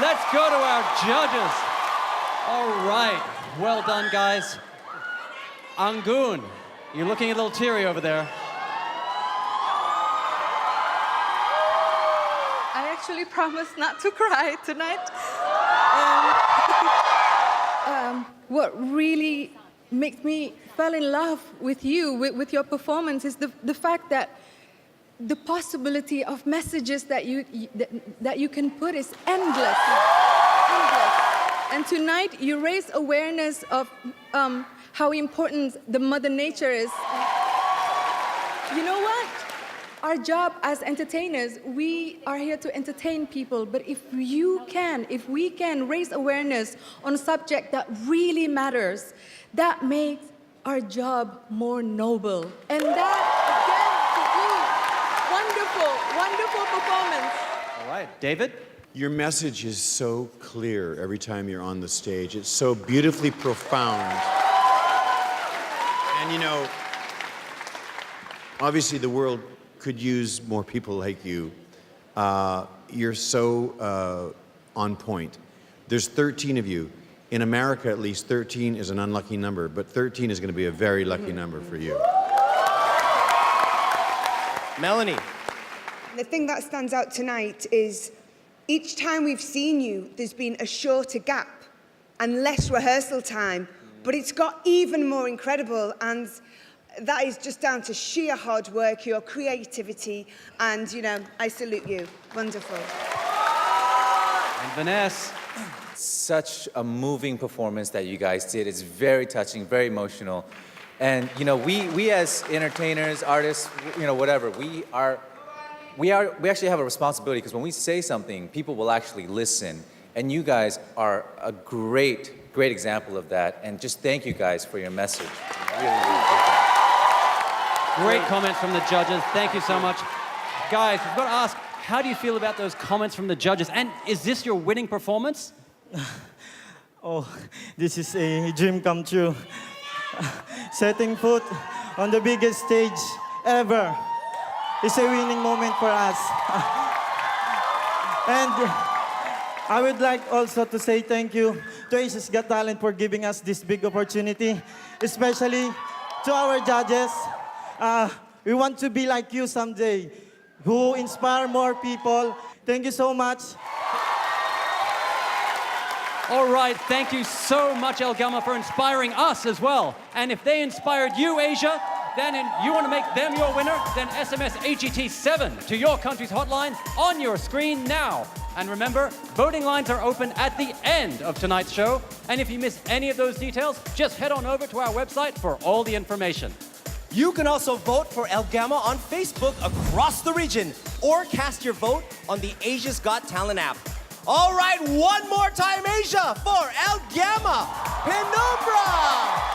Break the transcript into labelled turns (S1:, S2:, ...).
S1: Let's go to our judges. All right. Well done, guys. Anggun, you're looking a little teary over there.
S2: I actually promised not to cry tonight. What really makes me fall in love with you, with your performance, is the fact that the possibility of messages that you can put is endless. Endless. And tonight you raise awareness of how important the Mother Nature is. You know what? Our job as entertainers, we are here to entertain people, but if we can raise awareness on a subject that really matters, that makes our job more noble. And that, again, to you, wonderful, wonderful performance.
S1: All right, David?
S3: Your message is so clear every time you're on the stage. It's so beautifully profound. And you know, obviously the world could use more people like you. You're so on point. There's 13 of you. In America, at least, 13 is an unlucky number, but 13 is going to be a very lucky number for you.
S1: Melanie?
S4: The thing that stands out tonight is each time we've seen you, there's been a shorter gap and less rehearsal time, but it's got even more incredible, and that is just down to sheer hard work, your creativity, and, you know, I salute you. Wonderful.
S1: And Vanessa?
S5: Such a moving performance that you guys did. It's very touching, very emotional. And, you know, we as entertainers, artists, you know, whatever, we actually have a responsibility, because when we say something, people will actually listen. And you guys are a great example of that. And just thank you guys for your message. Really, really good.
S1: Great comments from the judges. Thank you so much. Guys, we've got to ask, how do you feel about those comments from the judges? And is this your winning performance?
S6: Oh, this is a dream come true. Setting foot on the biggest stage ever is a winning moment for us. And I would like also to say thank you to Asia's Got Talent for giving us this big opportunity, especially to our judges. We want to be like you someday, who inspire more people. Thank you so much.
S1: All right, thank you so much, El Gamma, for inspiring us as well. And if they inspired you, Asia, then you want to make them your winner, then SMS AGT7 to your country's hotline on your screen now. And remember, voting lines are open at the end of tonight's show. And if you miss any of those details, just head on over to our website for all the information.
S7: You can also vote for El Gamma on Facebook across the region, or cast your vote on the Asia's Got Talent app. All right, one more time, Asia, for El Gamma Penumbra!